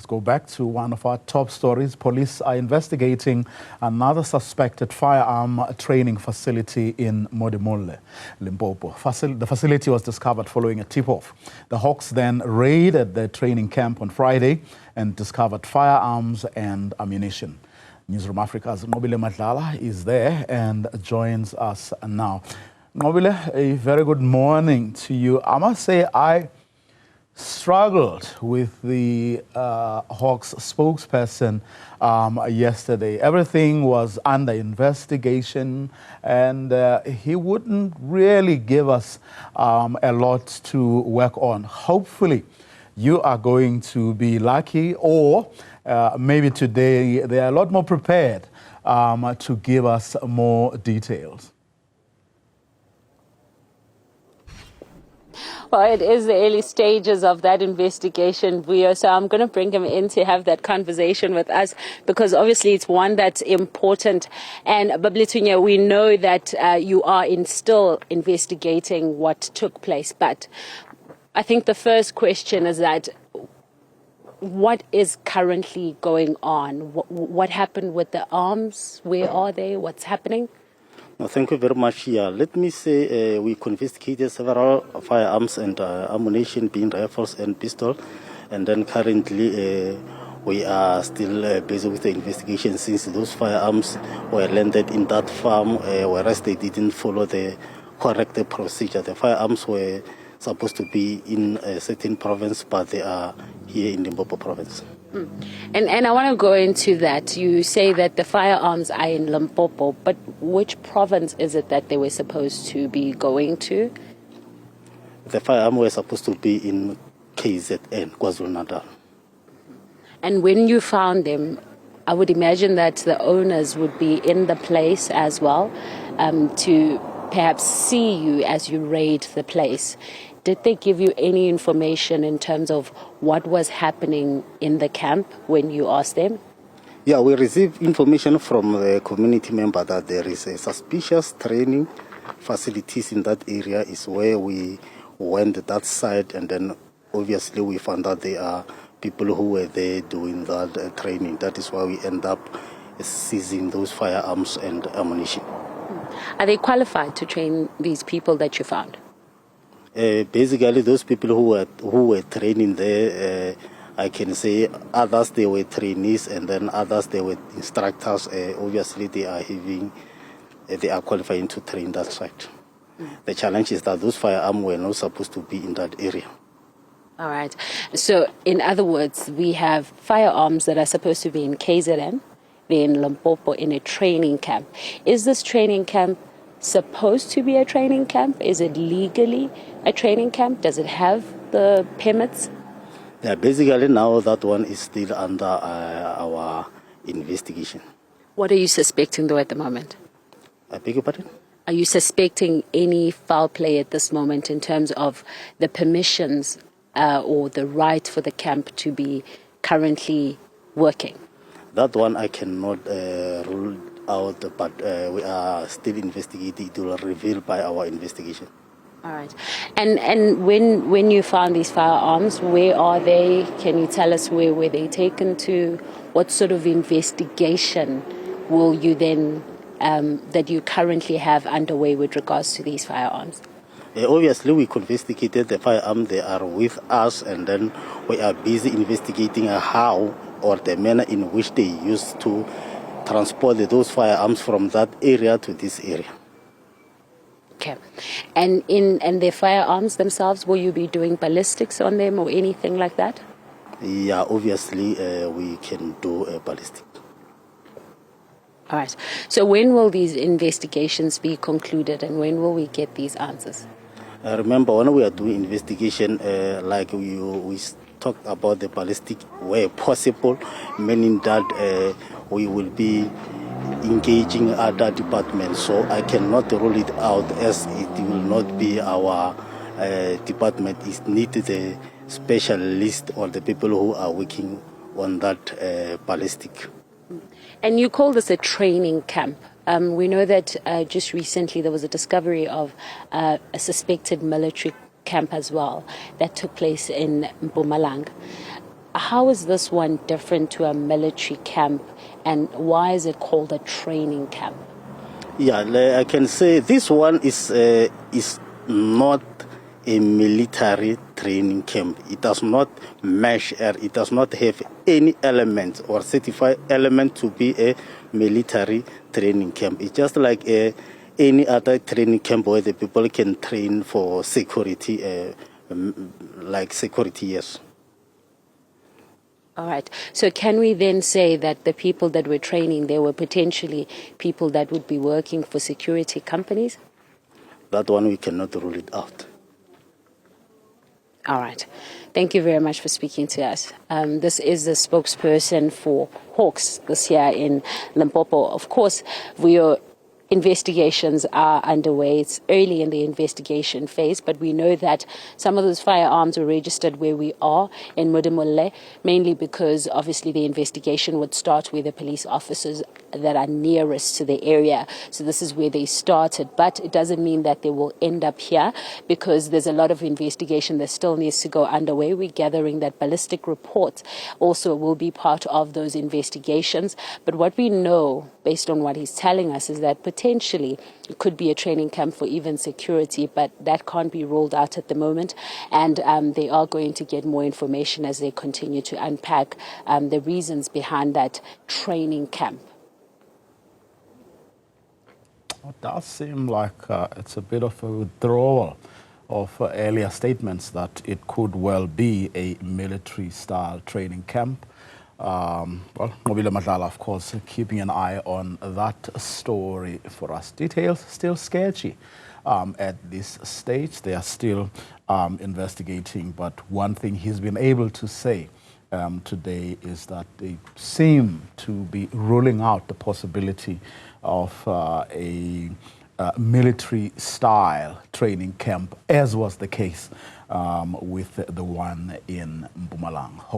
Let's go back to one of our top stories. Police are investigating another suspected firearm training facility in Modimolle, Limpopo. The facility was discovered following a tip-off. The Hawks then raided the training camp on Friday and discovered firearms and ammunition. Newzroom Afrika's Nqobile Madlala is there and joins us now. Nqobile, a very good morning to you. I must say I struggled with the Hawks spokesperson yesterday. Everything was under investigation and he wouldn't really give us a lot to work on. Hopefully you are going to be lucky, or maybe today they are a lot more prepared to give us more details. Well, it is the early stages of that investigation, Vuyo, so I'm going to bring him in to have that conversation with us because obviously it's one that's important. And Lethunya, we know that you are still investigating what took place, but I think the first question is that what is currently going on? What happened with the arms? Where are they? What's happening? No, thank you very much. Yeah, let me say we confiscated several firearms and ammunition, being rifles and pistols, and then currently we are still busy with the investigation since those firearms were landed in that farm, whereas they didn't follow the correct procedure. The firearms were supposed to be in a certain province, but they are here in Limpopo province. And I want to go into that. You say that the firearms are in Limpopo, but which province is it that they were supposed to be going to? The firearms were supposed to be in KZN, KwaZulu-Natal. And when you found them, I would imagine that the owners would be in the place as well to perhaps see you as you raid the place. Did they give you any information in terms of what was happening in the camp when you asked them? Yeah, we received information from the community member that there is a suspicious training facilities in that area is where we went that side, and then obviously we found out there are people who were there doing that training. That is why we end up seizing those firearms and ammunition. Are they qualified to train these people that you found? Basically, those people who were training there, I can say others they were trainees, and then others they were instructors. Obviously, they are qualifying to train that side. The challenge is that those firearms were not supposed to be in that area. All right. So, in other words, we have firearms that are supposed to be in KZN, they're in Limpopo in a training camp. Is this training camp supposed to be a training camp? Is it legally a training camp? Does it have the permits? Yeah, basically now that one is still under our investigation. What are you suspecting though at the moment? I beg your pardon? Are you suspecting any foul play at this moment in terms of the permissions or the right for the camp to be currently working? That one I cannot rule out, but we are still investigating. It will reveal by our investigation. All right. And when you found these firearms, where are they? Can you tell us where were they taken to? What sort of investigation will you then, that you currently have underway with regards to these firearms? Obviously, we confiscated the firearms. They are with us, and then we are busy investigating how or the manner in which they used to transport those firearms from that area to this area. Okay. And the firearms themselves, will you be doing ballistics on them or anything like that? Yeah, obviously we can do a ballistic. All right. So when will these investigations be concluded and when will we get these answers? Remember, when we are doing investigation, like we talked about the ballistic where possible, meaning that we will be engaging other departments. So I cannot rule it out as it will not be our department. It needs the specialist or the people who are working on that ballistic. And you call this a training camp. We know that just recently there was a discovery of a suspected military camp as well that took place in Mpumalanga. how is this one different to a military camp, and why is it called a training camp? Yeah, I can say this one is not a military training camp. It does not mesh, it does not have any element or certified element to be a military training camp. It's just like any other training camp where the people can train for security, like security, yes. All right. So can we then say that the people that were training, they were potentially people that would be working for security companies? That one we cannot rule it out. All right. Thank you very much for speaking to us. This is the spokesperson for Hawks this year in Limpopo. Of course, investigations are underway. It's early in the investigation phase, but we know that some of those firearms were registered where we are in Modimolle, mainly because obviously the investigation would start with the police officers that are nearest to the area. So this is where they started, but it doesn't mean that they will end up here, because there's a lot of investigation that still needs to go underway. We're gathering that ballistic reports also will be part of those investigations. But what we know, based on what he's telling us, is that potentially it could be a training camp for even security, but that can't be ruled out at the moment. And they are going to get more information as they continue to unpack the reasons behind that training camp. It does seem like it's a bit of a withdrawal of earlier statements that it could well be a military-style training camp. Well, Nqobile Madlala, of course, keeping an eye on that story for us. Details still sketchy at this stage. They are still investigating, but one thing he's been able to say today is that they seem to be ruling out the possibility of a military-style training camp, as was the case with the one in Mpumalanga.